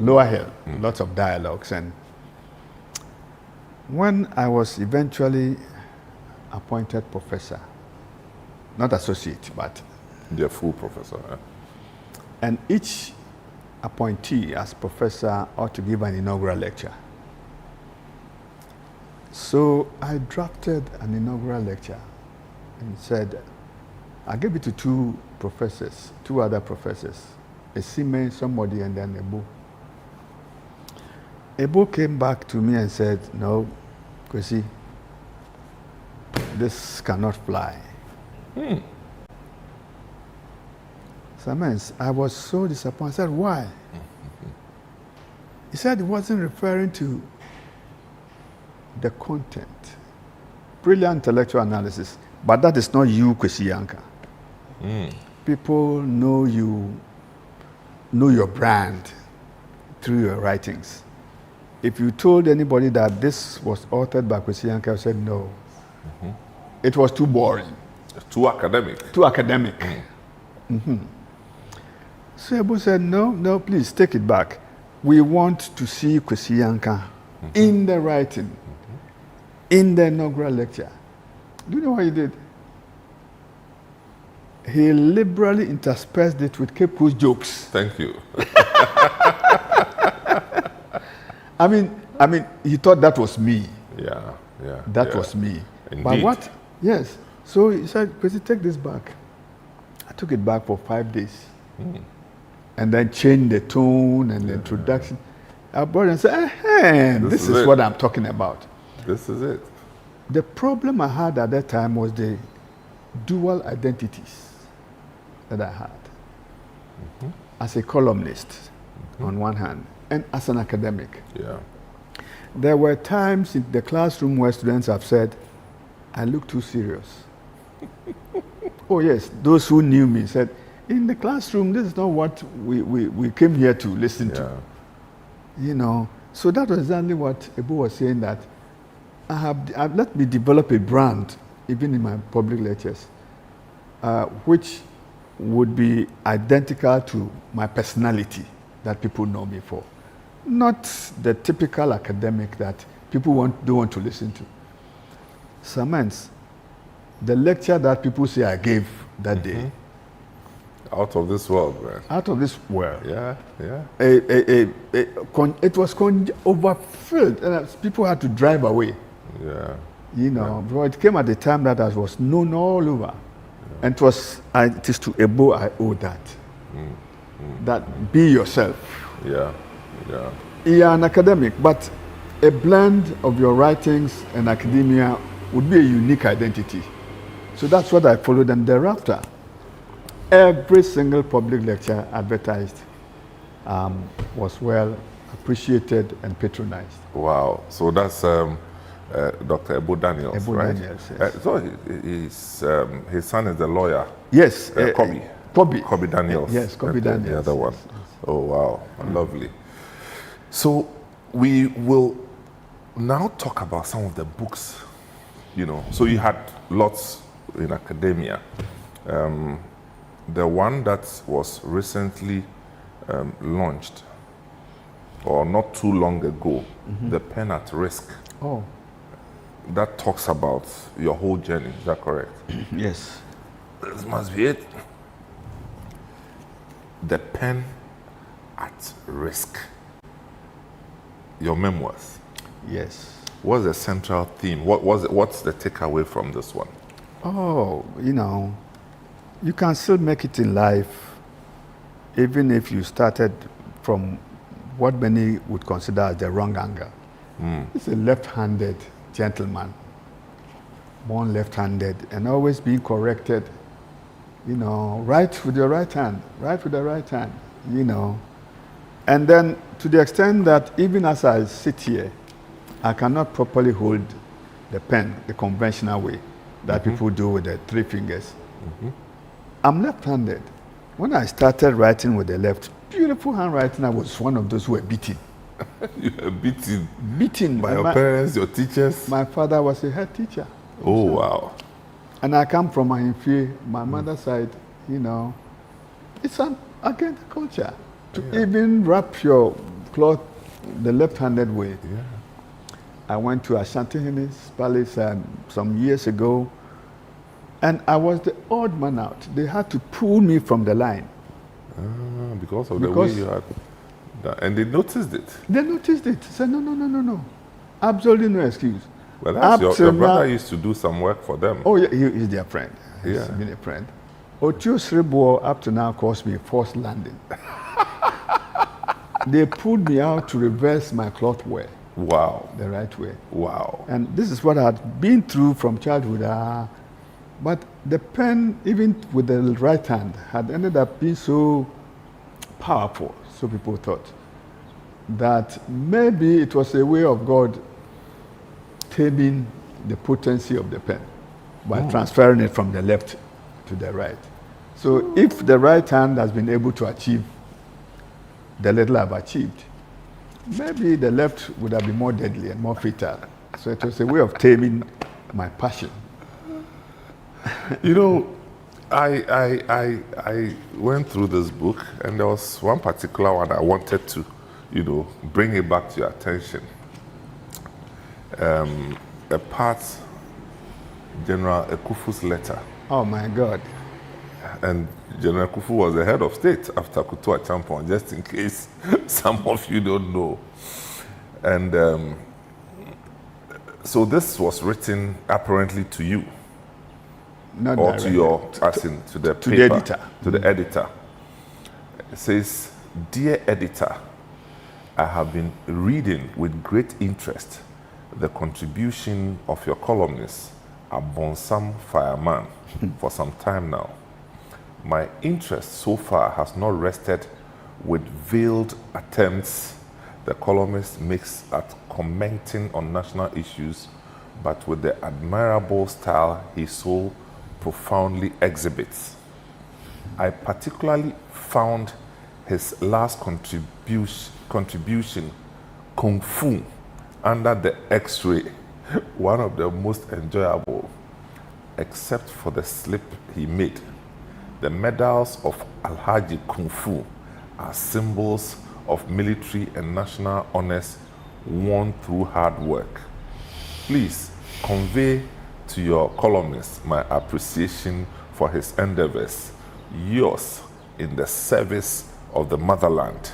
Lower Hill, lots of dialogues. And when I was eventually appointed professor, not associate, but the full professor. And each appointee as professor ought to give an inaugural lecture. So I drafted an inaugural lecture and said, I gave it to two other professors, a Sime, somebody, and then Ebo. Ebo came back to me and said, no, Kwesi, this cannot fly. Sometimes I was so disappointed. I said, why? He said he wasn't referring to the content. Brilliant intellectual analysis. But that is not you, Kwesi Yankah. People know you, know your brand through your writings. If you told anybody that this was authored by Kwesi Yankah, I said no. It was too boring. Too academic. Too academic. So Ebo said, no, please take it back. We want to see Kwesi Yankah in the writing, in the inaugural lecture. Do you know what he did? He liberally interspersed it with Cape Coast jokes. Thank you. I mean, he thought that was me. Yeah. That was me. Indeed. But what? Yes. So he said, Kwesi, take this back. I took it back for 5 days. And then changed the tone and the introduction. I brought it and said, this is what I'm talking about. This is it. The problem I had at that time was the dual identities that I had. As a columnist, on one hand, and as an academic. Yeah. There were times in the classroom where students have said, I look too serious. Oh yes, those who knew me said, in the classroom, this is not what we came here to listen to. You know, so that was exactly what Ebo was saying, that I've let me develop a brand, even in my public lectures, which would be identical to my personality that people know me for. Not the typical academic that people don't want to listen to. Sometimes, the lecture that people say I gave that day, out of this world, man. Out of this world. Yeah. It was overfilled, and people had to drive away. Yeah. You know, but it came at the time that I was known all over. And it is to Ebo I owe that. That be yourself. Yeah. You're an academic, but a blend of your writings and academia would be a unique identity. So that's what I followed, and thereafter, every single public lecture advertised was well appreciated and patronized. Wow. So that's Dr. Ebo Daniels, Ebo right? Daniels, yes. So his son is the lawyer. Yes. Kobe Daniels. Yes, Kobe Daniels. The other one. Yes. Oh, wow. Lovely. So we will now talk about some of the books, you know. So you had lots in academia. The one that was recently launched, or not too long ago, The Pen at Risk. Oh. That talks about your whole journey, is that correct? Yes. This must be it. The Pen at Risk. Your memoirs. Yes. What's the central theme? What's the takeaway from this one? Oh, you know, you can still make it in life, even if you started from what many would consider as the wrong angle. It's a left-handed gentleman, born left-handed, and always being corrected, you know, right with your right hand, you know. And then to the extent that even as I sit here, I cannot properly hold the pen the conventional way that people do with the 3 fingers. I'm left-handed. When I started writing with the left, beautiful handwriting, I was one of those who were beaten. You were beaten? Beaten by your parents, your teachers? My father was a head teacher. Oh, wow. And I come from my mother's side, you know. It's against the culture. To even wrap your cloth the left-handed way. Yeah. I went to Ashanti Henne's Palace some years ago, and I was the odd man out. They had to pull me from the line. Because of the way you had that. And they noticed it. They noticed it. Said, no. Absolutely no excuse. Well, that's your brother used to do some work for them. Oh, yeah, he's their friend. He's Yeah. been a friend. Otio Sribo up to now calls me forced landing. They pulled me out to reverse my cloth wear Wow. the right way. Wow. And this is what I had been through from childhood. But the pen, even with the right hand, had ended up being so powerful, so people thought, that maybe it was a way of God taming the potency of the pen by transferring it from the left to the right. So if the right hand has been able to achieve the little I've achieved, maybe the left would have been more deadly and more fatal. So it was a way of taming my passion. You know, I went through this book, and there was one particular one I wanted to, bring it back to your attention. A part, General Ekufu's letter. Oh my God. And General Ekufu was the head of state after Kutua Champon, just in case some of you don't know. And so this was written apparently to you. Not Or directly. to your, as in to the To paper, the editor. to the editor. It says, "Dear editor, I have been reading with great interest the contribution of your columnist, Abonsam Fireman, for some time now. My interest so far has not rested with veiled attempts the columnist makes at commenting on national issues, but with the admirable style he so profoundly exhibits. I particularly found his last contribution, Kung Fu, under the X-ray, one of the most enjoyable, except for the slip he made. The medals of Alhaji Kung Fu are symbols of military and national honors won through hard work. Please convey to your columnist my appreciation for his endeavors. Yours in the service of the motherland,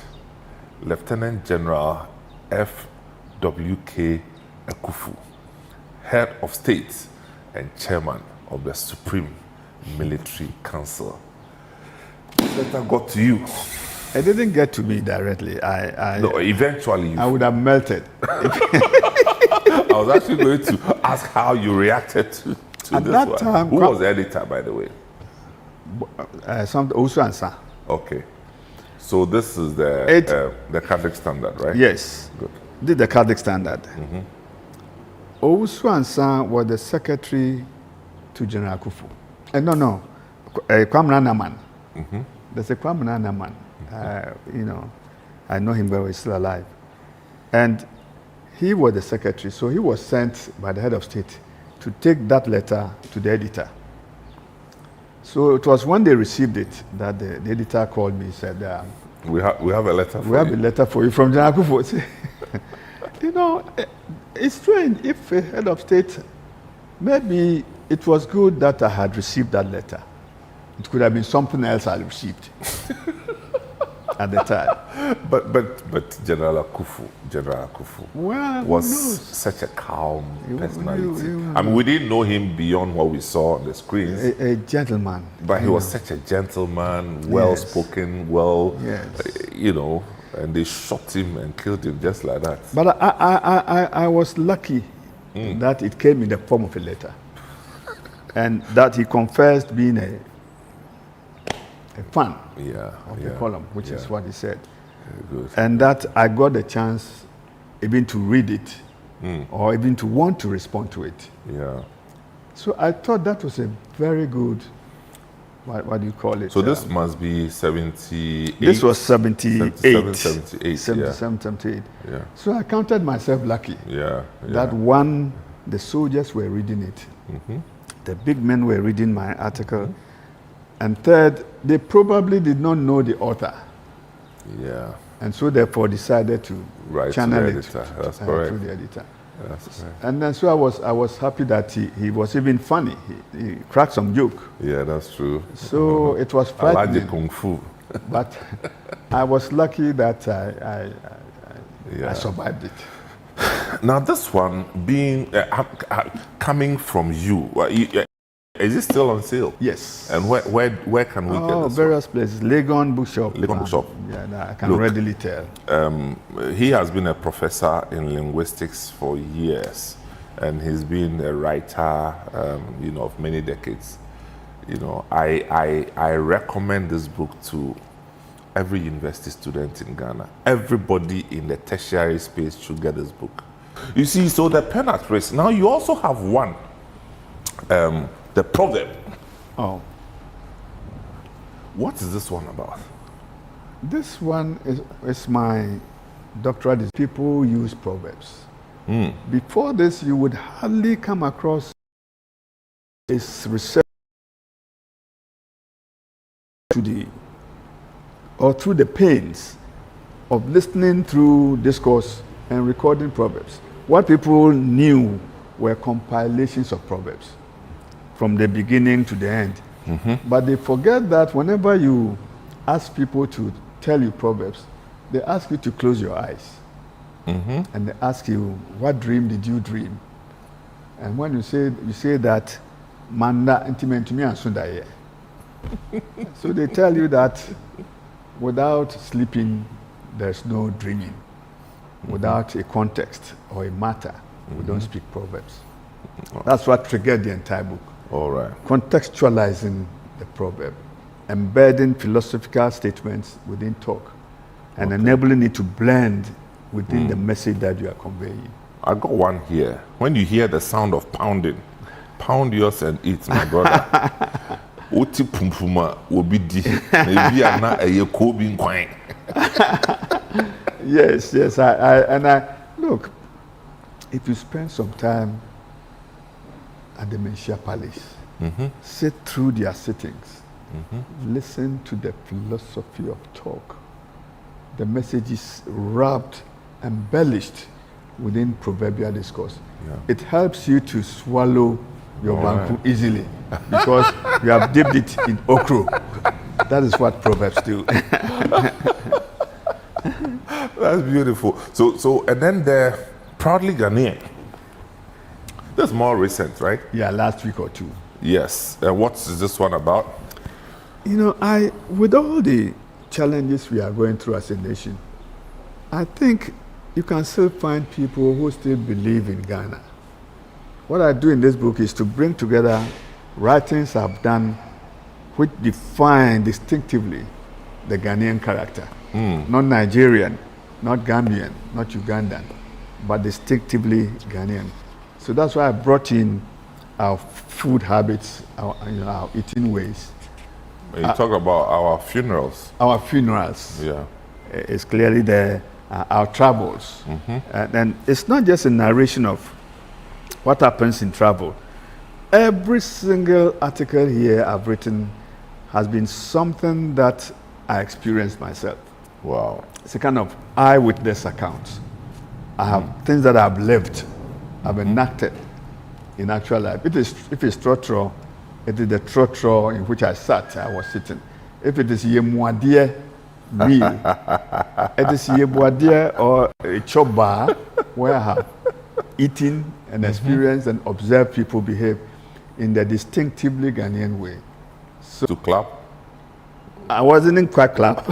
Lieutenant General F.W.K. Ekufu, Head of State and Chairman of the Supreme Military Council." This letter got to you. It didn't get to me directly. No, eventually I would have melted. I was actually going to ask how you reacted to At this that one. time, Who was the editor, by the way? Some also answer. Okay. So this is the Catholic standard, right? Yes. Good. This is the Catholic standard. Owusu Ansah was the secretary to General Kufu. Kwamna Naman. There's a Kwamna Naman. I know him very well, he's still alive. And he was the secretary, so he was sent by the head of state to take that letter to the editor. So it was when they received it that the editor called me and said, We have a letter for you. we have a letter for you from General Kufu. It's strange. If a head of state, maybe it was good that I had received that letter. It could have been something else I received at the time. But General Ekufu Well, was who knows? such a calm You- personality. you- I mean, we didn't know him beyond what we saw on the screens. A gentleman. But he was such a gentleman, well-spoken, Yes. and they shot him and killed him just like that. But I was lucky that it came in the form of a letter. And that he confessed being a fan of the column, which is what he said. Good. And that I got the chance even to read it or even to want to respond to it. Yeah. So I thought that was a very good, what do you call it? So this must be 78. This was 78. 78. 77, 78. Yeah. So I counted myself lucky Yeah. that one, the soldiers were reading it. The big men were reading my article. And third, they probably did not know the author. Yeah. And so therefore decided to Right, channel to the it editor. That's correct. through the editor. That's correct. And then so I was happy that he was even funny. He cracked some joke. Yeah, that's true. So it was I like the frightening. kung fu. But I was lucky that I Yeah. survived it. Now, this one being coming from you, is it still on sale? Yes. And where can we get this various places. Legon Bookshop. Legon Bookshop. Yeah, I can readily tell. He has been a professor in linguistics for years, and he's been a writer, of many decades. I recommend this book to every university student in Ghana. Everybody in the tertiary space should get this book. You see, so the pen at risk. Now you also have one, the proverb. Oh. What is this one about? This one is my doctorate. People use proverbs. Before this, you would hardly come across this research through the pains of listening through discourse and recording proverbs. What people knew were compilations of proverbs from the beginning to the end. But they forget that whenever you ask people to tell you proverbs, they ask you to close your eyes. And they ask you, what dream did you dream? And when you say that, Manda intimate to me and Sundaye. So they tell you that without sleeping, there's no dreaming. Without a context or a matter, we don't speak proverbs. That's what triggered the entire book. All right. Contextualizing the proverb, embedding philosophical statements within talk, and enabling it to blend within the message that you are conveying. I got one here. When you hear the sound of pounding, pound yours and eat, my brother. Oti pumpuma obidi. Maybe I'm not a Kobe quine. Yes. I look. If you spend some time at the Menchia Palace, sit through their sittings, listen to the philosophy of talk. The message is wrapped, embellished within proverbial discourse. Yeah. It helps you to swallow your banku easily because you have dipped it in okra. That is what proverbs do. That's beautiful. So and then the Proudly Ghanaian. That's more recent, right? Yeah, last week or two. Yes. What is this one about? With all the challenges we are going through as a nation, I think you can still find people who still believe in Ghana. What I do in this book is to bring together writings I've done which define distinctively the Ghanaian character. Not Nigerian, not Gambian, not Ugandan, but distinctively Ghanaian. So that's why I brought in our food habits, our eating ways. When you talk about our funerals. Our funerals. Yeah. It's clearly our travels. And it's not just a narration of what happens in travel. Every single article here I've written has been something that I experienced myself. Wow. It's a kind of eyewitness account. I have things that I've lived, I've enacted in actual life. If it's trotro, it is the trotro in which I was sitting. If it is yemuadie meal, it is yemuadie or a choba where I have eaten and experienced and observed people behave in the distinctively Ghanaian way. So to clap? I wasn't quite clap.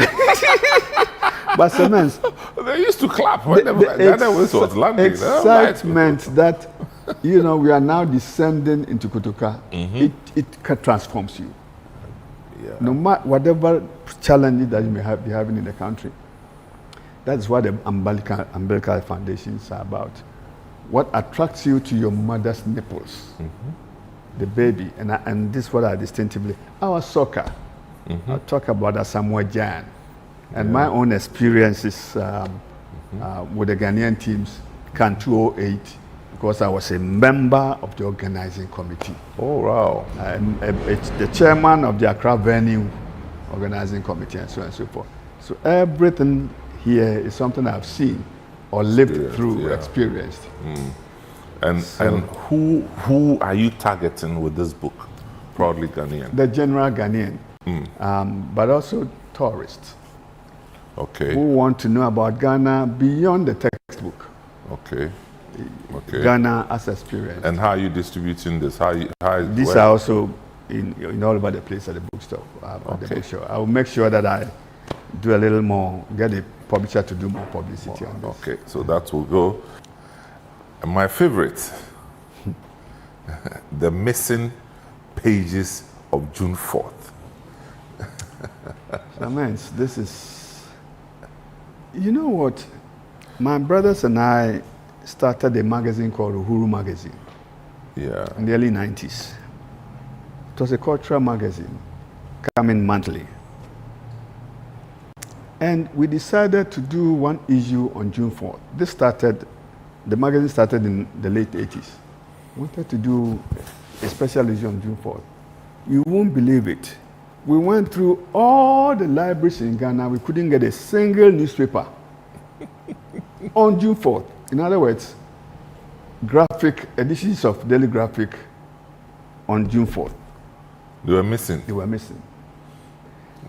But sometimes they used to clap whenever the was landing. Excitement that we are now descending into Kutuka. It transforms you. Yeah. No matter whatever challenges that you may be having in the country. That's what the umbilical foundations are about. What attracts you to your mother's nipples, the baby, and this is what I distinctively. Our soccer. I'll talk about Asamoah Gyan. And my own experiences with the Ghanaian teams, CAN 208, because I was a member of the organizing committee. Oh, wow. It's the chairman of the Accra Venue organizing committee and so on and so forth. So everything here is something I've seen or lived through, yeah. experienced. And who are you targeting with this book, Proudly Ghanaian? The general Ghanaian, but also tourists Okay. who want to know about Ghana beyond the textbook. Okay. Okay. Ghana as experience. And how are you distributing this? These are also in all over the place at the bookstore, at the bookshop. I will make sure that I do a little more, get a publisher to do more publicity on this. Okay, so that will go. And my favorite, the missing pages of June 4th. Laments, this is, you know what? My brothers and I started a magazine called Uhuru Magazine in the early 90s. It was a cultural magazine coming monthly. And we decided to do one issue on June 4th. The magazine started in the late 80s. We wanted to do a special issue on June 4th. You won't believe it. We went through all the libraries in Ghana. We couldn't get a single newspaper on June 4th. In other words, graphic editions of Daily Graphic on June 4th. They were missing. They were missing.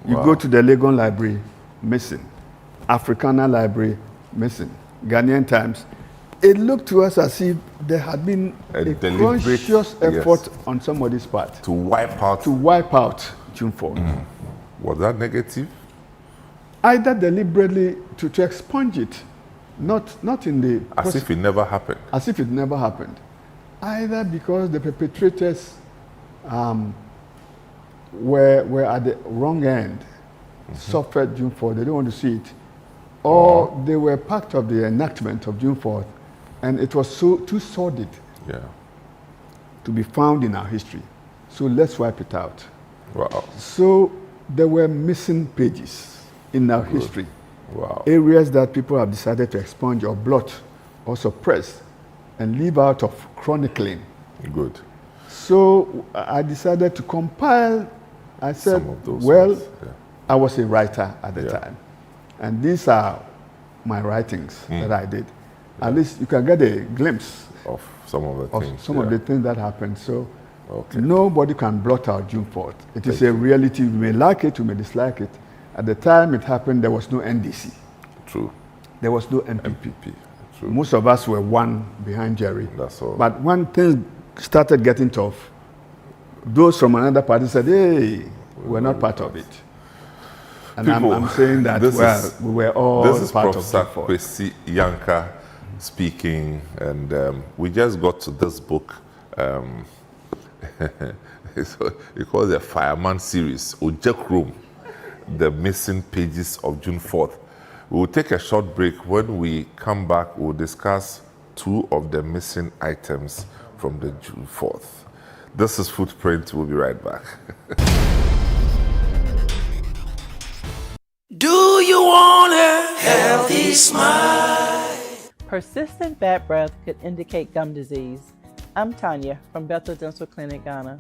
You go to the Legon Library, missing. Africana Library, missing. Ghanaian Times. It looked to us as if there had been a conscious effort on somebody's part to wipe out June 4th. Was that negative? Either deliberately to expunge it, not in the as if it never happened. As if it never happened. Either because the perpetrators were at the wrong end, suffered June 4th, they don't want to see it, or they were part of the enactment of June 4th, and it was too sordid to be found in our history. So let's wipe it out. Wow. So there were missing pages in our history. Wow. Areas that people have decided to expunge or blot or suppress and leave out of chronicling. Good. So I decided to compile. I said, I was a writer at the time. And these are my writings that I did. At least you can get a glimpse of some of the things. Some of the things that happened. So nobody can blot out June 4th. It is a reality. We may like it, we may dislike it. At the time it happened, there was no NDC. True. There was no MPP. True. Most of us were one behind Jerry. That's all. But when things started getting tough, those from another party said, hey, we're not part of it. And I'm saying that, we were all part of it. Kwesi Yankah speaking, and we just got to this book. It calls the Fireman series, Ojek Room, the missing pages of June 4th. We will take a short break. When we come back, we'll discuss two of the missing items from the June 4th. This is FootPrints. We'll be right back. Do you want a healthy smile? Persistent bad breath could indicate gum disease. I'm Tanya from Bethel Dental Clinic, Ghana.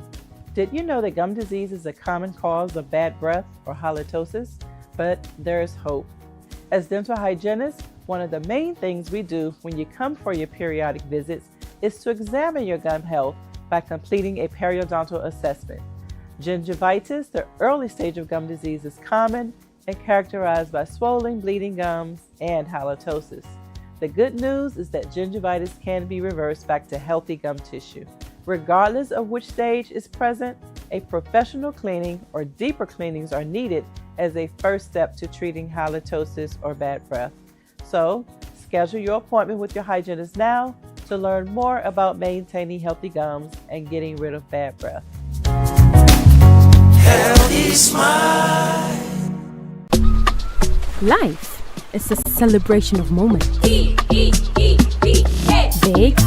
Did you know that gum disease is a common cause of bad breath or halitosis? But there is hope. As dental hygienists, one of the main things we do when you come for your periodic visits is to examine your gum health by completing a periodontal assessment. Gingivitis, the early stage of gum disease, is common and characterized by swollen, bleeding gums and halitosis. The good news is that gingivitis can be reversed back to healthy gum tissue. Regardless of which stage is present, a professional cleaning or deeper cleanings are needed as a first step to treating halitosis or bad breath. So, schedule your appointment with your hygienist now to learn more about maintaining healthy gums and getting rid of bad breath. Healthy smile. Life is a celebration of moments. Big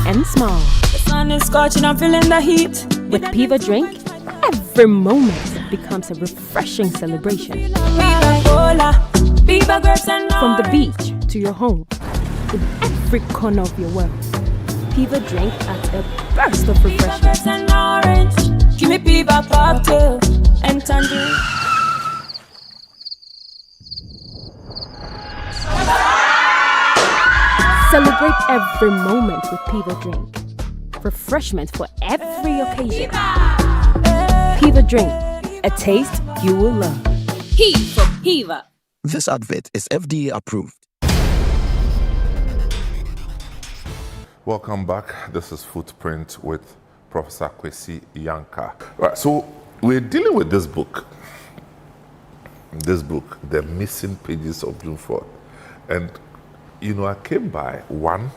and small. The sun is scorching, I'm feeling the heat. With Piva Drink, every moment becomes a refreshing celebration. From the beach to your home, in every corner of your world, Piva Drink adds a burst of refreshment. Give me Piva cocktail and tangerine. Celebrate every moment with Piva Drink. Refreshment for every occasion. Piva Drink, a taste you will love. P for Piva. This advert is FDA approved. Welcome back. This is FootPrint with Professor Kwesi Yankah. Right, so we're dealing with this book. The Missing Pages of June 4th. And, you know, I came by one,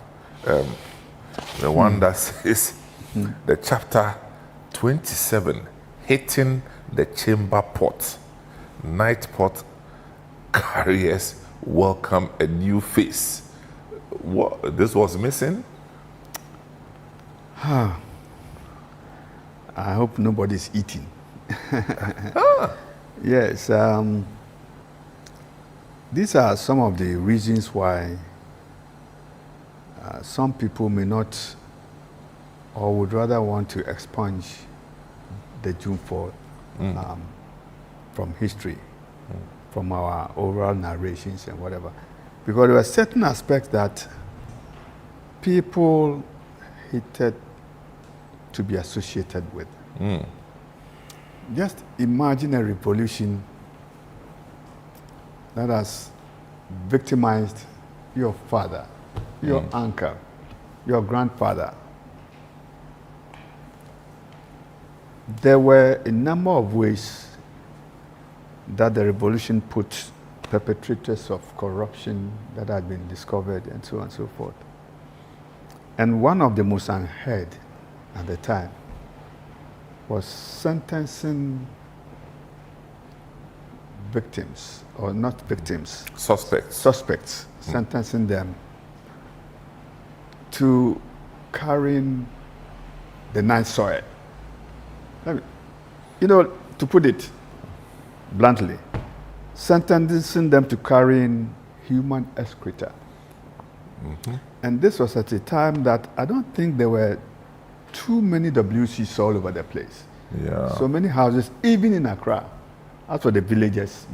the one that says, the chapter 27, Hitting the Chamber Pot. Night pot carriers welcome a new face. What, this was missing? I hope nobody's eating. Yes, these are some of the reasons why some people may not or would rather want to expunge the June 4th from history, from our oral narrations and whatever. Because there were certain aspects that people hated to be associated with. Just imagine a revolution that has victimized your father, your uncle, your grandfather. There were a number of ways that the revolution put perpetrators of corruption that had been discovered and so on and so forth. And one of the most unheard at the time was sentencing victims, or not victims, suspects, sentencing them to carrying the night soil. You know, to put it bluntly, sentencing them to carrying human excreta. And this was at a time that I don't think there were too many WCs all over the place. Yeah. So many houses, even in Accra. As for the villages,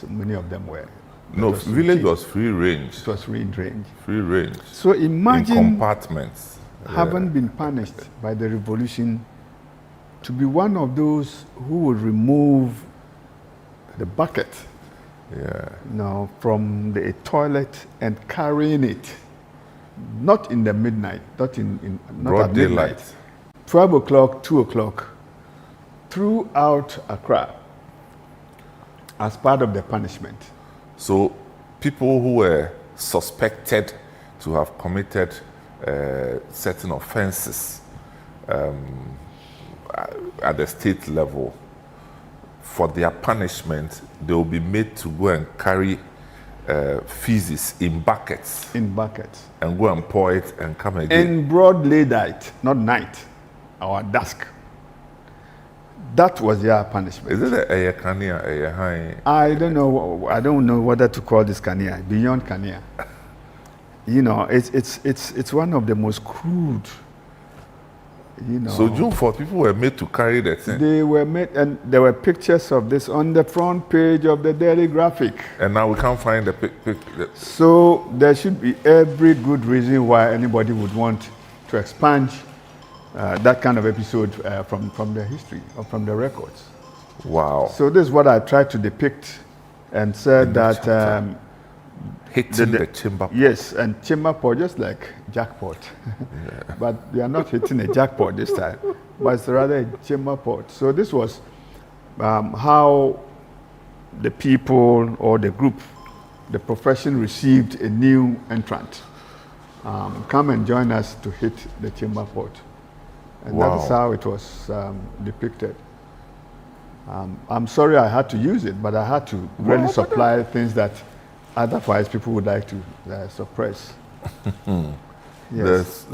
many of them were. No, village was free range. It was free range. Free range. So imagine in compartments. having been punished by the revolution to be one of those who would remove the bucket, from the toilet and carrying it, not in the midnight, not broad at daylight. midnight, 12 o'clock, 2 o'clock, throughout Accra, as part of the punishment. So people who were suspected to have committed certain offenses at the state level, for their punishment, they will be made to go and carry feces in buckets. And go and pour it and come again. In broad daylight, not night or dusk. That was their punishment. Is it a kania, a high? I don't know. I don't know whether to call this kania, beyond kania. You know, it's one of the most crude. You know. So June 4th, people were made to carry that thing. They were made, and there were pictures of this on the front page of the Daily Graphic. And now we can't find the So there should be every good reason why anybody would want to expunge that kind of episode from the history or from the records. Wow. So this is what I tried to depict and said that hitting the chamber pot. Yes, and chamber pot, just like jackpot. But they are not hitting a jackpot this time, but it's rather a chamber pot. So this was how the people or the group, the profession received a new entrant. Come and join us to hit the chamber pot. And that is how it was depicted. I'm sorry I had to use it, but I had to really supply things that otherwise people would like to suppress. Yes.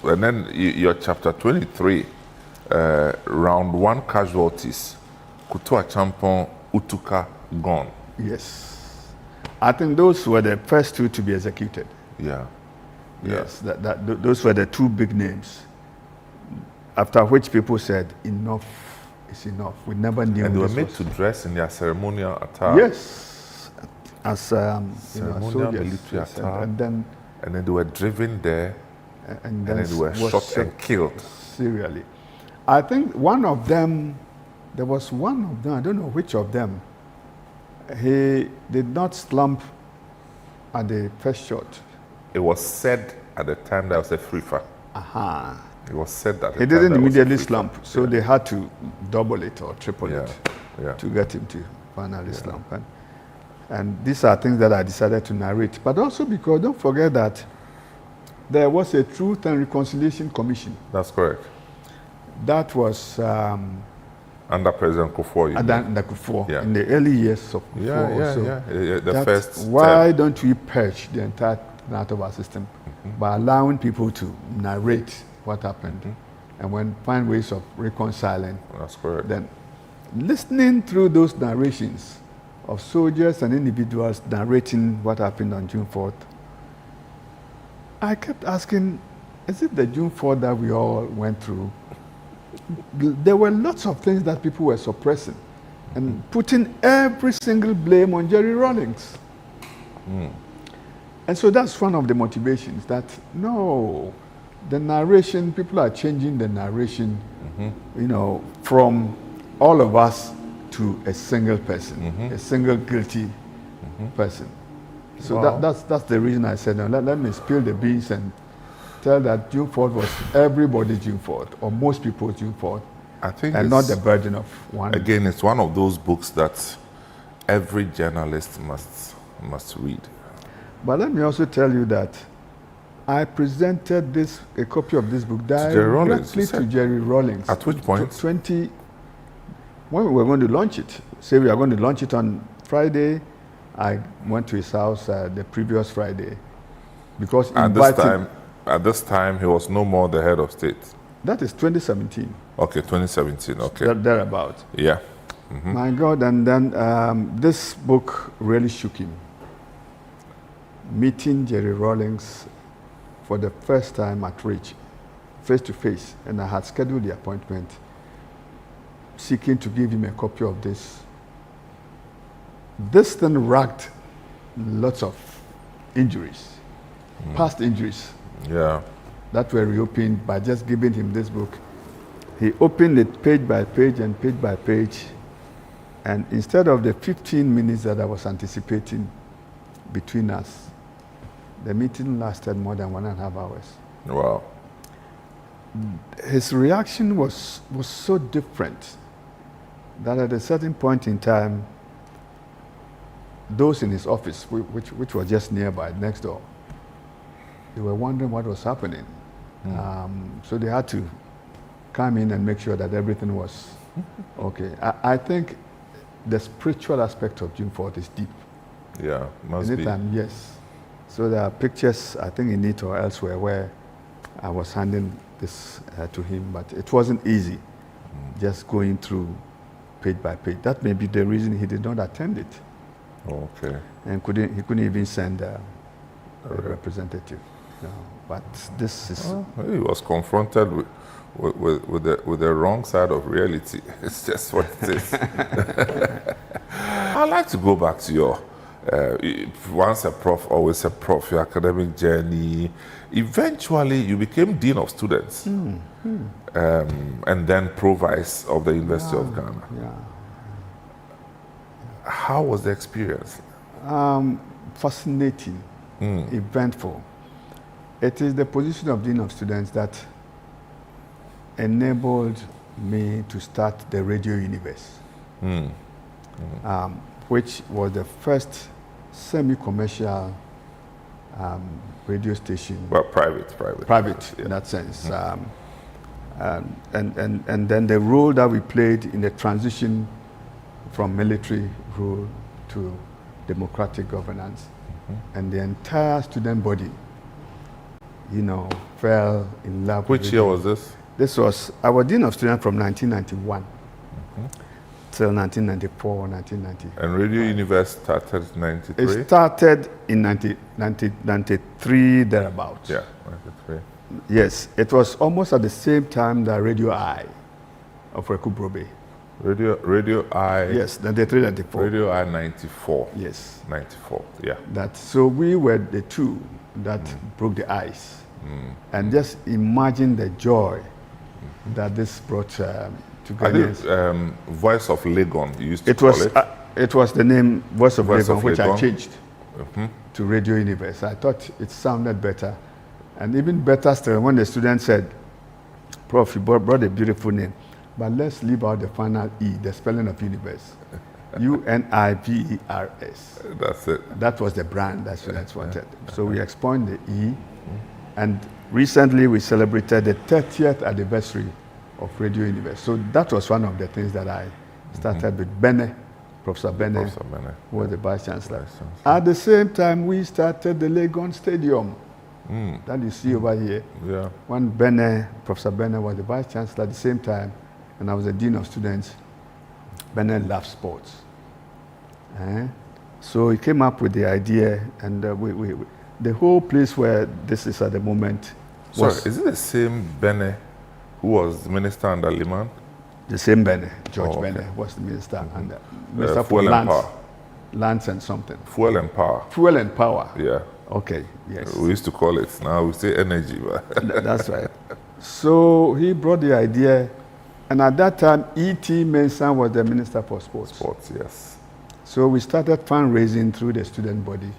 And then your chapter 23, round 1 casualties, Kutua Champon, Utuka gone. Yes. I think those were the first two to be executed. Yeah. Yes, those were the two big names. After which people said, enough is enough. We never knew. And they were made to dress in their ceremonial attire. Yes, as ceremonial soldiers. military attire. And then And then they were driven there, and then they were was shot and killed. serially. I think one of them, there was one of them, I don't know which of them, he did not slump at the first shot. It was said at the time that was a free-for. It was said that He didn't immediately slump, so they had to double it or triple it to get him to finally slump. And these are things that I decided to narrate. But also because, don't forget that there was a Truth and Reconciliation Commission. That's correct. That was Under President Kufuor. under Kufuor, in the early years of Kufuor. The first why term. don't we purge the entire part of our system by allowing people to narrate what happened and find ways of reconciling? That's correct. Then listening through those narrations of soldiers and individuals narrating what happened on June 4th, I kept asking, is it the June 4th that we all went through? There were lots of things that people were suppressing and putting every single blame on Jerry Rawlings. And so that's one of the motivations, that no, the narration, people are changing the narration, from all of us to a single person, a single guilty person. So that's the reason I said, let me spill the beans and tell that June 4th was everybody's June 4th, or most people's June 4th, I think and not the burden of one. Again, it's one of those books that every journalist must read. But let me also tell you that I presented a copy of this book Jerry Rawlings, directly to Jerry Rawlings. At which point? When we were going to launch it. Say we are going to launch it on Friday, I went to his house the previous Friday, because at this time he was no more the head of state. That is 2017. Okay, 2017. Okay. Thereabout. Yeah. My God, and then this book really shook him. Meeting Jerry Rawlings for the first time at Rich, face to face, and I had scheduled the appointment, seeking to give him a copy of this. This thing racked lots of injuries, past injuries. Yeah. That were reopened by just giving him this book. He opened it page by page and page by page, and instead of the 15 minutes that I was anticipating between us, the meeting lasted more than 1.5 hours. Wow. His reaction was so different that at a certain point in time, those in his office, which was just nearby, next door, they were wondering what was happening. So they had to come in and make sure that everything was okay. I think the spiritual aspect of June 4th is deep. Yeah, must Anytime, be. yes. So there are pictures, I think in it or elsewhere, where I was handing this to him, but it wasn't easy just going through page by page. That may be the reason he did not attend it. Okay. And he couldn't even send a representative. No. But this is... He was confronted with the wrong side of reality. It's just what it is. I'd like to go back to your once a prof, always a prof, your academic journey. Eventually, you became Dean of Students, and then Provice of the University of Ghana. Yeah. How was the experience? Fascinating, eventful. It is the position of Dean of Students that enabled me to start the Radio Universe, which was the first semi-commercial radio station. Well, private in that sense. And then the role that we played in the transition from military rule to democratic governance. And the entire student body, fell in love. Which year was this? This was, I was Dean of Students from 1991 till 1994 or 1990. And Radio Universe started in 93? It started in 1993, thereabouts. Yeah, 93. Yes, it was almost at the same time that Radio I of Rekubrobe Radio I. Yes, 93, 94. Radio I 94. Yes. 94. Yeah. So we were the two that broke the ice. And just imagine the joy that this brought to I Ghanaians. think Voice of Legon, you used to call it. It was the name Voice of Voice Legon, of which I Legon. changed to Radio Universe. I thought it sounded better. And even better still, when the student said, Prof, you brought a beautiful name, but let's leave out the final E, the spelling of universe. UNIVERS. That's it. That was the brand that students wanted. So we expunged the E, and recently we celebrated the 30th anniversary of Radio Universe. So that was one of the things that I started with Bene, Professor Bene, who was the Vice Chancellor. At the same time, we started the Legon Stadium that you see over here. Yeah. When Professor Bene was the Vice Chancellor at the same time, and I was the Dean of Students, Bene loved sports. So he came up with the idea, and the whole place where this is at the moment was... Sorry, is it the same Bene who was the minister under Liman? The same Bene, George okay. Bene was the minister, and Minister for Fuel and lands, Power. lands and something. Fuel and Power. Fuel and power. Yeah. Okay, yes. We used to call it, now we say energy. But That's right. So he brought the idea, and at that time, E.T. Mensah was the Minister for Sports. Sports, yes. So we started fundraising through the student body.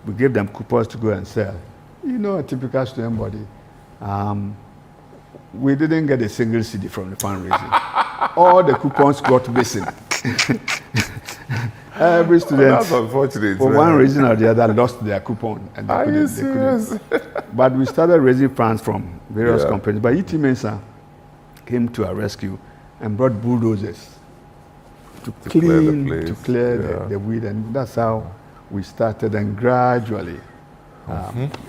We gave them coupons to go and sell. You know, a typical student body. We didn't get a single CD from the fundraising. All the coupons got missing. Every student, That's unfortunate. for one reason or the other, lost their coupon. And Are you they couldn't. serious? But we started raising funds from various Yeah. companies. But E.T. Mensah came to our rescue and brought bulldozers to clear the clean, place. to clear Yeah. the weed. And that's how we started. And gradually,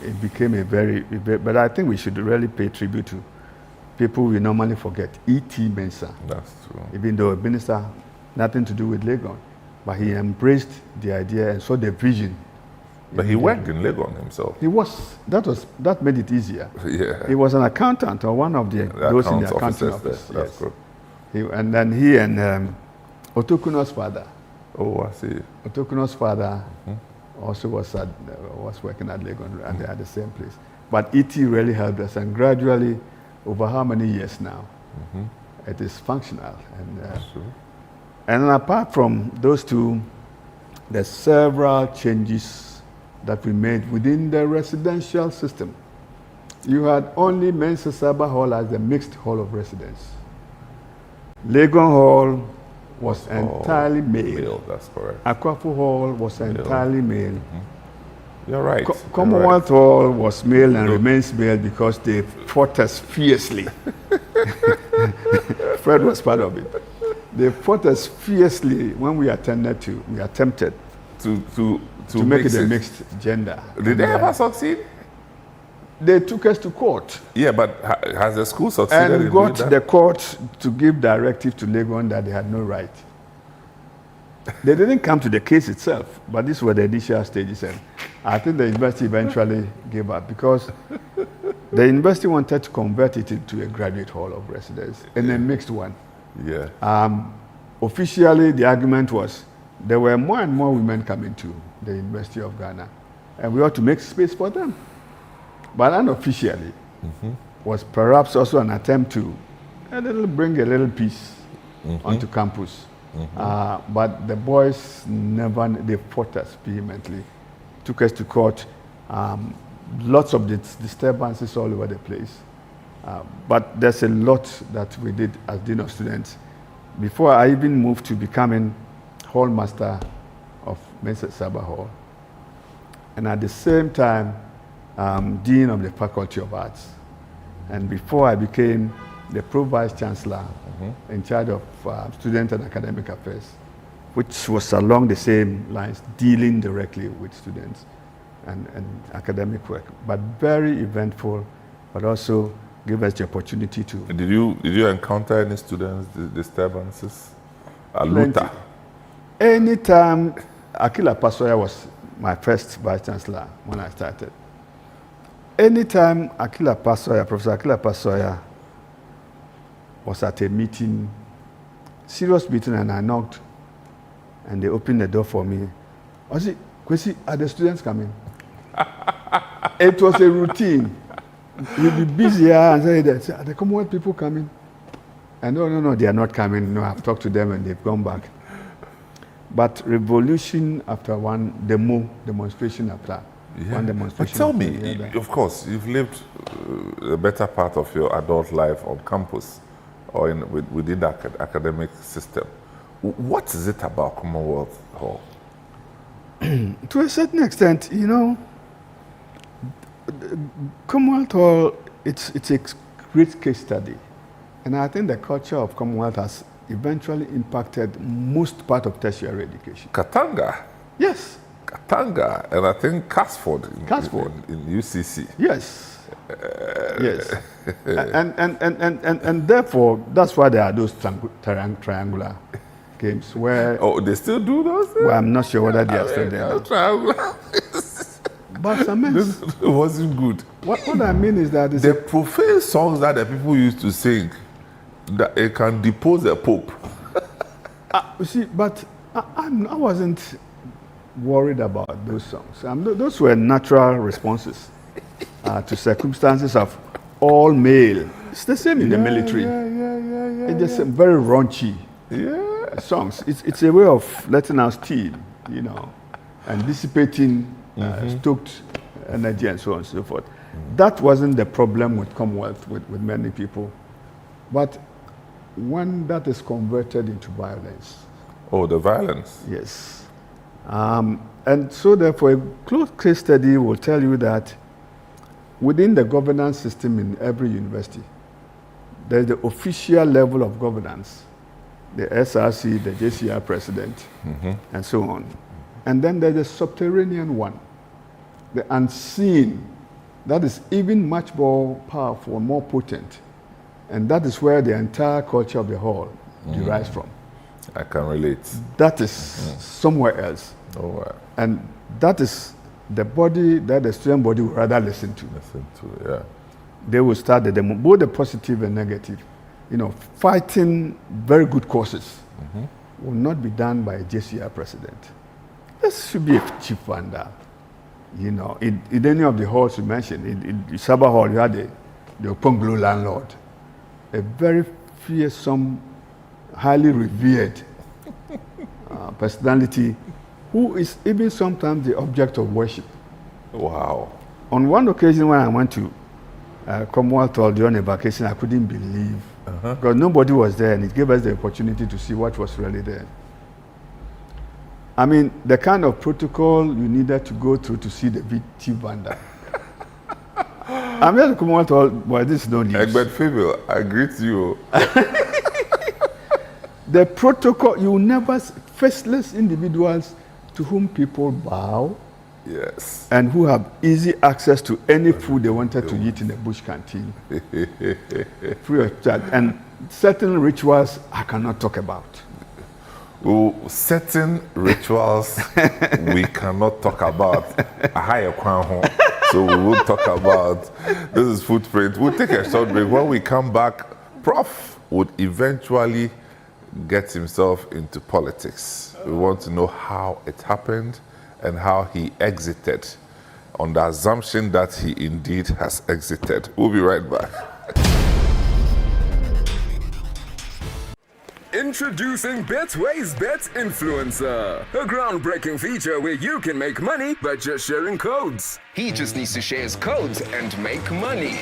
it became a very, but I think we should really pay tribute to people we normally forget. E.T. Mensah, That's true. even though a minister, nothing to do with Legon, but he embraced the idea and saw the vision. But he worked in Legon himself. That made it easier. Yeah. He was an accountant or one of those in the accounting officers office. there. That's Yes. good. And then he and Otokuno's father. Oh, I see. Otokuno's father also was working at Legon at the same place. But E.T. really helped us, and gradually, over how many years now, it is functional. And then apart from those two, there's several changes that we made within the residential system. You had only Mensa Saba Hall as the mixed hall of residence. Legon Hall was entirely male. That's correct. Akwafu Hall was entirely male. You're right. Commonwealth Hall was male and remains male because they fought us fiercely. Fred was part of it. They fought us fiercely when we attempted to make it a mixed gender. Did they ever succeed? They took us to court Yeah, but has the school succeeded and in got doing the that? court to give directive to Legon that they had no right. They didn't come to the case itself, but these were the initial stages, and I think the university eventually gave up because the university wanted to convert it into a graduate hall of residence and a mixed one. Yeah. Officially, the argument was there were more and more women coming to the University of Ghana, and we ought to make space for them. But unofficially, was perhaps also an attempt to bring a little peace onto campus. But the boys they fought us vehemently, took us to court, lots of disturbances all over the place. But there's a lot that we did as Dean of Students. Before I even moved to becoming Hall Master of Mensa Saba Hall, and at the same time, Dean of the Faculty of Arts. And before I became the Pro-Vice Chancellor in charge of Student and Academic Affairs, which was along the same lines, dealing directly with students and academic work, but very eventful, but also give us the opportunity to... Did you encounter any students disturbances? Plenty. Luta. Anytime Akila Pasoya was my first Vice Chancellor when I started, anytime Professor Akila Pasoya was at a meeting serious meeting, and I knocked, and they opened the door for me. I said, Kwesi, are the students coming? It was a routine. You'll be busy and say that. Are the Commonwealth people coming? And no, they are not coming. No, I've talked to them and they've gone back. But revolution after one, demonstration after one demonstration. But tell me, of course, you've lived the better part of your adult life on campus or within the academic system. What is it about Commonwealth Hall? To a certain extent, Commonwealth Hall, it's a great case study. And I think the culture of Commonwealth has eventually impacted most part of tertiary education. Katanga? Yes. Katanga, and I think Casford in UCC. Yes. Yes. and therefore, that's why there are those triangular games where... Oh, they still do those? Well, I'm not sure whether they are still there. Triangular. But it's a mess. It wasn't good. What I mean is that... The profane songs that the people used to sing, that it can depose the Pope. You see, but I wasn't worried about those songs. Those were natural responses to circumstances of all male. It's the same in the military. Yeah. It's just very raunchy songs. It's a way of letting out steam, and dissipating stoked energy and so on and so forth. That wasn't the problem with Commonwealth with many people. But when that is converted into violence. Oh, the violence. Yes. And so therefore, a close case study will tell you that within the governance system in every university, there's the official level of governance, the SRC, the JCR president, and so on. And then there's the subterranean one, the unseen, that is even much more powerful, more potent. And that is where the entire culture of the hall derives from. I can relate. That is somewhere else. Oh, wow. And that is the body that the student body would rather listen to. Yeah. They will start the demo, both the positive and negative. Fighting very good causes will not be done by a JCR president. This should be a cheap wonder. In any of the halls you mentioned, in Sabah Hall, you had the Oponglo landlord, a very fearsome, highly revered personality who is even sometimes the object of worship. Wow. On one occasion when I went to Commonwealth Hall during a vacation, I couldn't believe, because nobody was there, and it gave us the opportunity to see what was really there. I mean, the kind of protocol you needed to go through to see the VT Vanda. I'm here to Commonwealth Hall, but this is no news. Egbert Fable, I greet you. The protocol, you never, faceless individuals to whom people bow. Yes. And who have easy access to any food they wanted to eat in the bush canteen. Free of charge. And certain rituals I cannot talk about. Well, certain rituals we cannot talk about. So we will talk about, this is FootPrints. We'll take a short break. When we come back, Prof would eventually get himself into politics. We want to know how it happened and how he exited, on the assumption that he indeed has exited. We'll be right back. Introducing Betway's Bet Influencer, a groundbreaking feature where you can make money by just sharing codes. He just needs to share his codes and make money.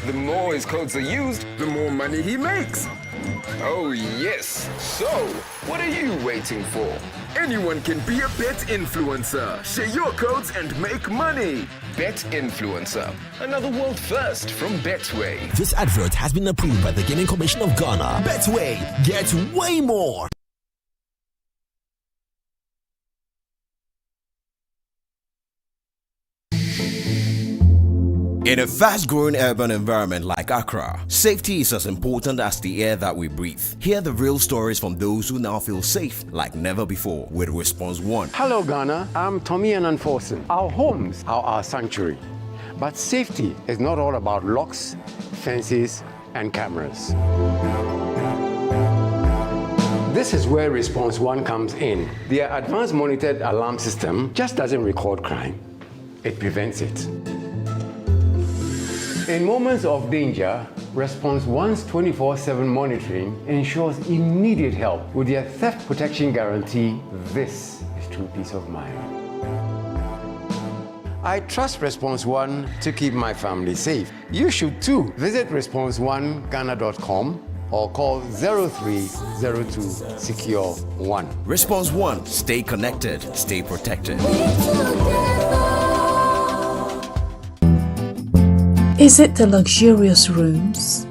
The more his codes are used, The more money he makes. oh yes. So, what are you waiting for? Anyone can be a bet influencer. Share your codes and make money. Bet Influencer, another world first from Betway. This advert has been approved by the Gaming Commission of Ghana. Betway, get way more. In a fast-growing urban environment like Accra, safety is as important as the air that we breathe. Hear the real stories from those who now feel safe like never before with Response One. Hello Ghana, I'm Tommy Ananforson. Our homes are our sanctuary. But safety is not all about locks, fences, and cameras. This is where Response 1 comes in. Their advanced monitored alarm system just doesn't record crime, it prevents it. In moments of danger, Response 1's 24/7 monitoring ensures immediate help. With their theft protection guarantee, this is true peace of mind. I trust Response 1 to keep my family safe. You should too. Visit response1ghana.com or call 0302 Secure 1. Response 1. Stay connected. Stay protected. Is it the luxurious rooms?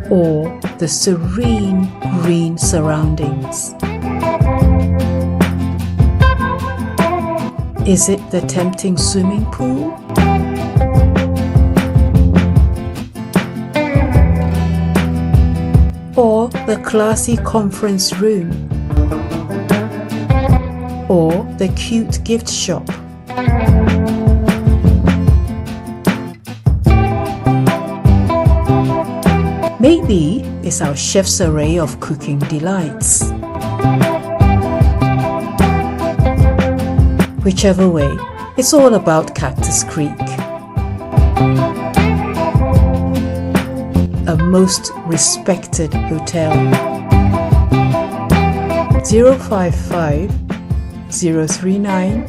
Or the serene green surroundings? Is it the tempting swimming pool? Or the classy conference room? Or the cute gift shop? Maybe it's our chef's array of cooking delights. Whichever way, it's all about Cactus Creek. A most respected hotel. 055 039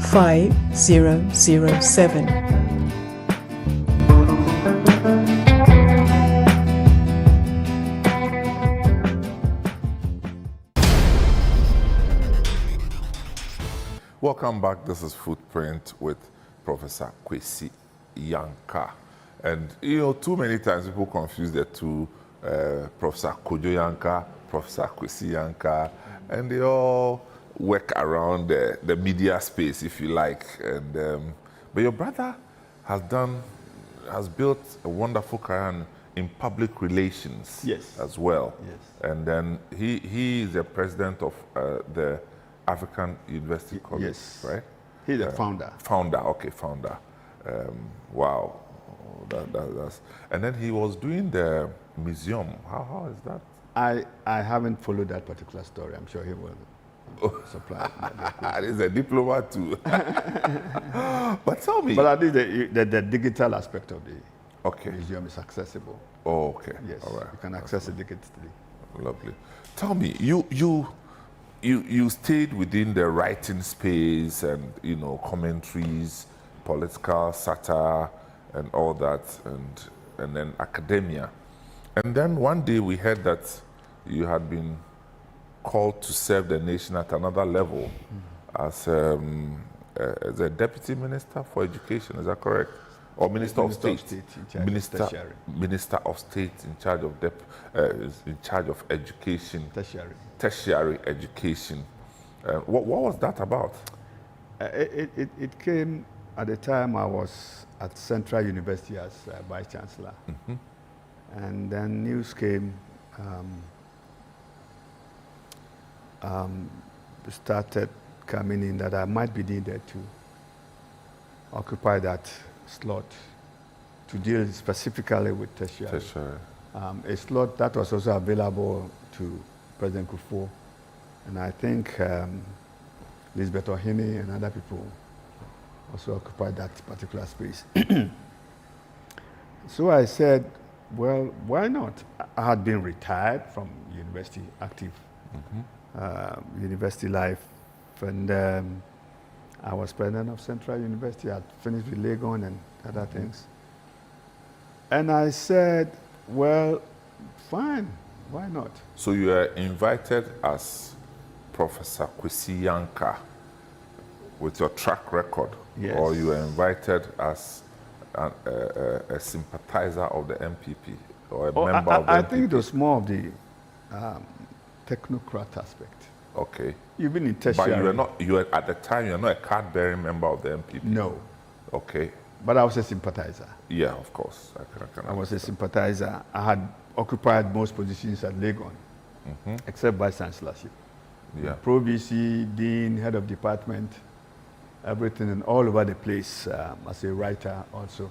5007. Welcome back. This is Footprint with Professor Kwesi Yankah. And, you know, too many times people confuse the two, Professor Kojo Yankah, Professor Kwesi Yankah, and they all work around the media space, if you like. And but your brother has built a wonderful career in public relations, yes, as well. Yes. And then he is the president of the African University College, yes, right? He's the founder. Founder. Wow, that's. And then he was doing the museum. How is that? I haven't followed that particular story. I'm sure he will supply. He's a diplomat too. But tell me. But at least the digital aspect of the museum is accessible. Oh, okay. Yes. All right. You can access it digitally. Lovely. Tell me, you stayed within the writing space and, you know, commentaries, political satire and all that, and then academia. And then one day we heard that you had been called to serve the nation at another level as a deputy minister for education. Is that correct? Or minister of state? Minister of state in charge of education. Tertiary education. What was that about? It came at the time I was at Central University as Vice Chancellor. Mm-hmm. And then news came, started coming in that I might be needed to occupy that slot to deal specifically with tertiary. A slot that was also available to President Kufuor, and I think Lisbeth Ohene and other people also occupied that particular space. So I said, well, why not? I had been retired from university, active university life, and I was president of Central University. I had finished with Legon and other things. And I said, well, fine, why not? So you were invited as Professor Kwesi Yankah with your track record, yes, or you were invited as a sympathizer of the MPP or a member of the MPP? I think it was more of the technocrat aspect. Okay. Even in tertiary. But at the time, you were not a card-bearing member of the MPP? No. Okay. But I was a sympathizer. Yeah, of course. I was a sympathizer. I had occupied most positions at Legon, except Vice Chancellorship. Yeah. Pro VC, Dean, Head of Department, everything, and all over the place as a writer also.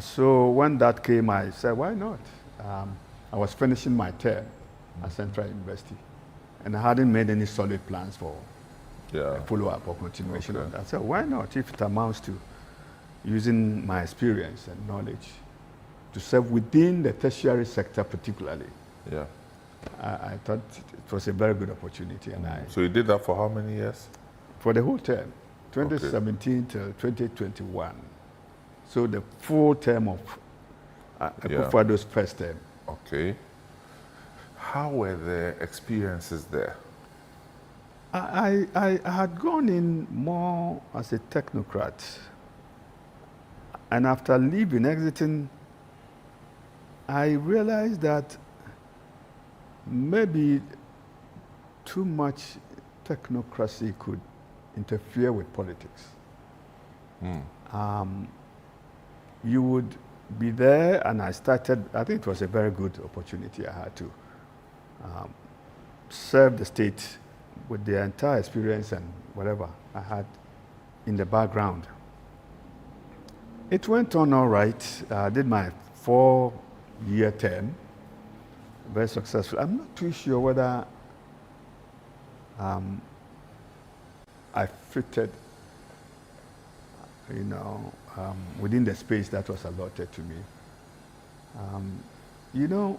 So when that came, I said, why not? I was finishing my term at Central University, and I hadn't made any solid plans for a follow-up or continuation of that. I said, why not, if it amounts to using my experience and knowledge to serve within the tertiary sector particularly. Yeah. I thought it was a very good opportunity. And So you did that for how many years? For the whole term, 2017 till 2021. So the full term of Akufoado's first term. Okay. How were the experiences there? I had gone in more as a technocrat. And after leaving, exiting, I realized that maybe too much technocracy could interfere with politics. You would be there, and I think it was a very good opportunity I had to serve the state with the entire experience and whatever I had in the background. It went on all right. I did my 4-year term, very successful. I'm not too sure whether I fitted, within the space that was allotted to me. You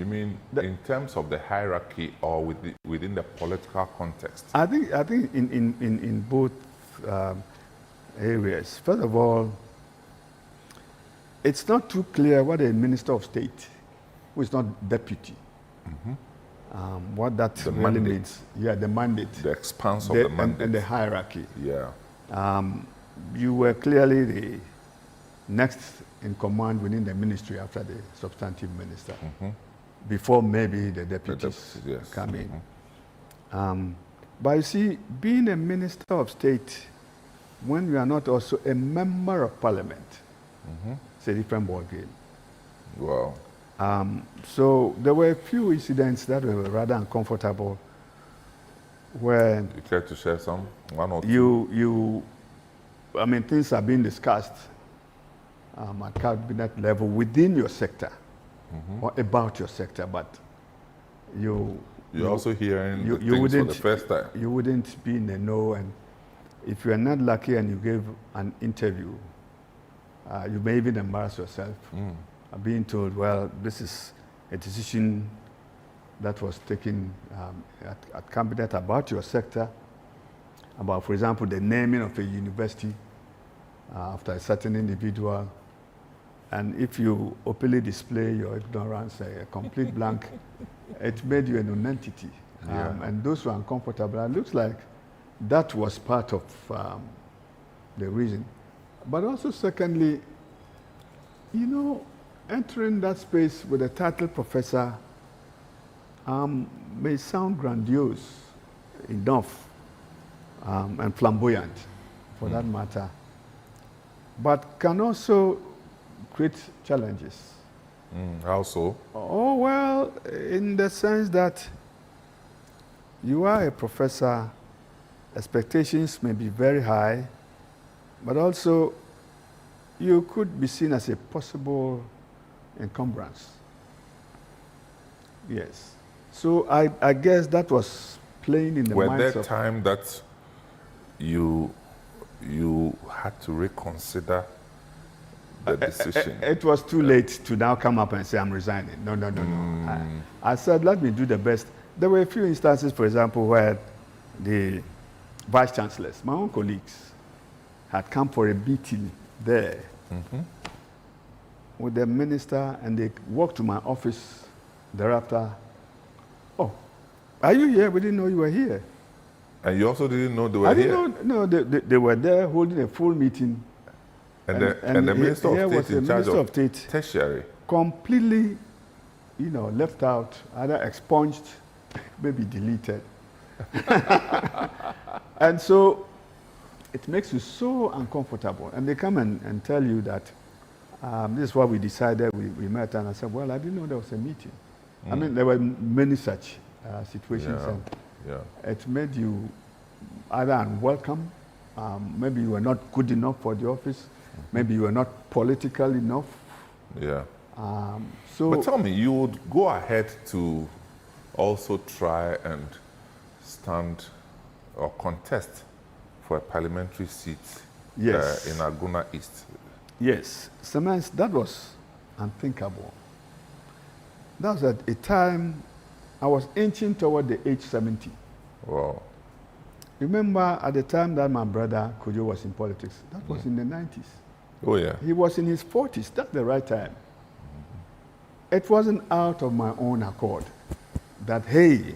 mean in terms of the hierarchy or within the political context? I think in both areas. First of all, it's not too clear what a minister of state, who is not deputy, what that The really mandate. means. Yeah, the mandate. The expanse of the mandate. And the hierarchy. Yeah. You were clearly the next in command within the ministry after the substantive minister, before maybe the deputies come in. But you see, being a minister of state, when you are not also a member of parliament, it's a different ball game. Wow. So there were a few incidents that were rather uncomfortable, where You care to share some? One or two? things are being discussed at cabinet level within your sector or about your sector, but You're also hearing the things for the first time. You wouldn't be in the know, and if you're not lucky and you gave an interview, you may even embarrass yourself. Being told, well, this is a decision that was taken at cabinet about your sector, about, for example, the naming of a university after a certain individual. And if you openly display your ignorance, a complete blank, it made you a non-entity. And those were uncomfortable. And it looks like that was part of the reason. But also, secondly, entering that space with a title professor may sound grandiose enough and flamboyant, for that matter, but can also create challenges. How so? Oh, well, in the sense that you are a professor, expectations may be very high, but also you could be seen as a possible encumbrance. Yes. So I guess that was playing in the minds of... Were there times that you had to reconsider the decision? It was too late to now come up and say, I'm resigning. No. I said, let me do the best. There were a few instances, for example, where the vice chancellors, my own colleagues, had come for a meeting there with the minister, and they walked to my office thereafter. Oh, are you here? We didn't know you were here. And you also didn't know they were here? No, they were there holding a full meeting. And the Minister of State in charge of tertiary completely, left out, either expunged, maybe deleted. And so it makes you so uncomfortable. And they come and tell you that this is what we decided. We met, and I said, well, I didn't know there was a meeting. I mean, there were many such situations, and it made you either unwelcome, maybe you were not good enough for the office. Maybe you were not political enough. Yeah. So, but tell me, you would go ahead to also try and stand or contest for a parliamentary seat yes. In Aguna East. Yes. Sometimes that was unthinkable. That was at a time I was inching toward the age 70. Wow. Remember at the time that my brother Kojo was in politics, that was in the 90s. Oh, yeah. He was in his 40s. That's the right time. It wasn't out of my own accord that, hey,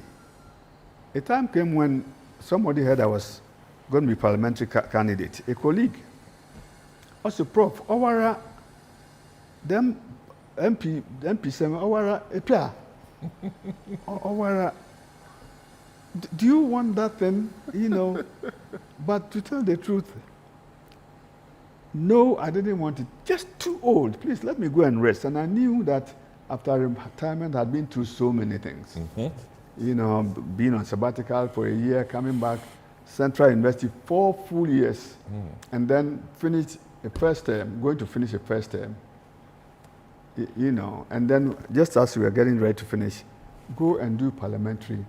a time came when somebody heard I was going to be parliamentary candidate, a colleague. Also, Prof, Owara, them MP, Sem, Owara, Epia. Owara, do you want that thing? You know, but to tell the truth, no, I didn't want it. Just too old. Please let me go and rest. And I knew that after retirement, I'd been through so many things. You know, being on sabbatical for a year, coming back, Central University 4 full years, and then finished a first term, going to finish a first term. You know, and then just as we were getting ready to finish, go and do parliamentary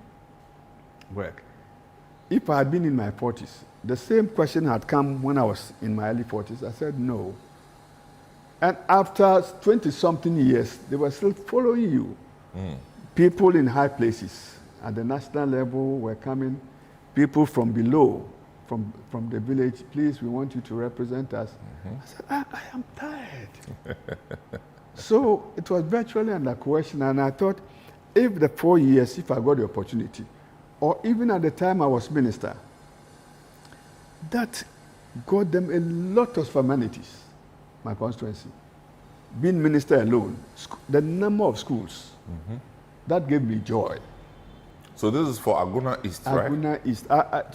work. If I had been in my 40s, the same question had come when I was in my early 40s. I said no. And after 20-something years, they were still following you. People in high places at the national level were coming. People from below, from the village, please, we want you to represent us. I said, I am tired. So it was virtually under coercion, and I thought, if the 4 years, if I got the opportunity, or even at the time I was minister, that got them a lot of amenities, my constituency. Being minister alone, the number of schools, that gave me joy. So this is for Aguna East, right? Aguna East.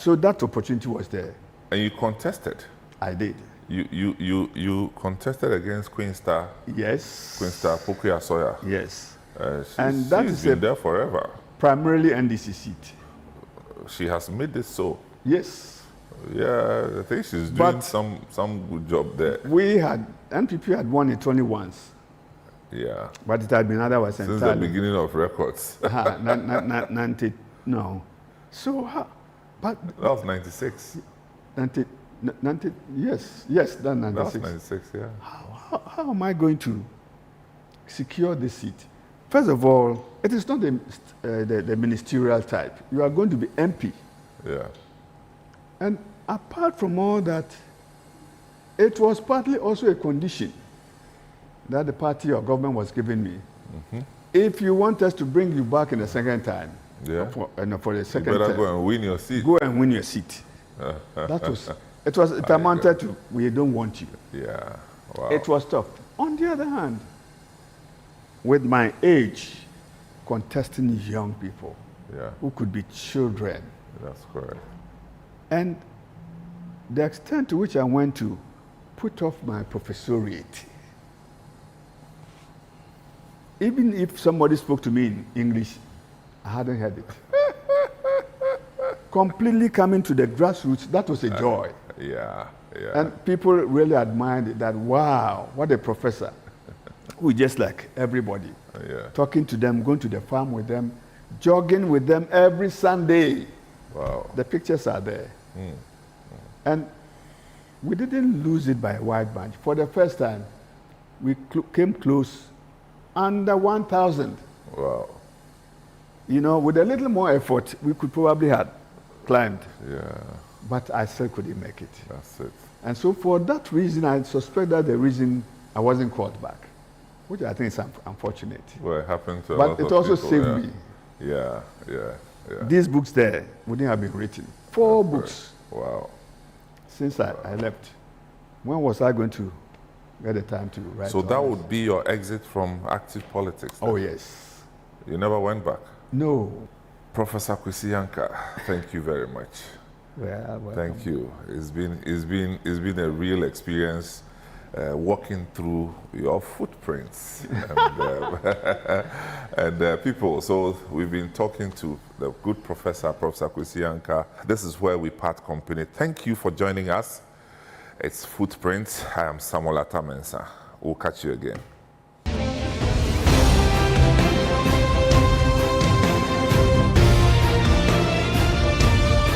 So that opportunity was there. And you contested? I did. You contested against Queen Star? Yes. Queen Star Pokuya Sawyer? Yes. And that she's been there forever. Primarily NDC seat. She has made it so. Yes. Yeah, I think she's doing some good job there. NPP had won it only once. Yeah. But it had been otherwise since entirely. The beginning of records. 90, no. So, but... That was 96. 90, yes, that's 96. That was 96, yeah. How am I going to secure this seat? First of all, it is not the ministerial type. You are going to be MP. Yeah. And apart from all that, it was partly also a condition that the party or government was giving me. If you want us to bring you back in the second time, for the second you better term, go and win your seat. Go and win your seat. It amounted to, we don't want you. Yeah, wow. It was tough. On the other hand, with my age, contesting young people who could be children. That's correct. And the extent to which I went to put off my professoriate, even if somebody spoke to me in English, I hadn't heard it. Completely coming to the grassroots, that was a joy. Yeah. And people really admired it, that, wow, what a professor. Who just like everybody. Talking to them, going to the farm with them, jogging with them every Sunday. Wow. The pictures are there. And we didn't lose it by a wide margin. For the first time, we came close under 1,000. Wow. You know, with a little more effort, we could probably have climbed. Yeah. But I still couldn't make it. That's it. And so for that reason, I suspect that the reason I wasn't called back, which I think is unfortunate. Well, it happened to a lot of people. But it also saved me. Yeah. These books there wouldn't have been written. 4 books. Wow. Since I left. When was I going to get the time to write? So that would be your exit from active politics? Then? Oh, yes. You never went back? No. Professor Kwesi Yankah, thank you very much. Well, thank you. It's been a real experience walking through your footprints and people. So we've been talking to the good Professor Kwesi Yankah. This is where we part company. Thank you for joining us. It's Footprints. I am Samuel Atamensa. We'll catch you again.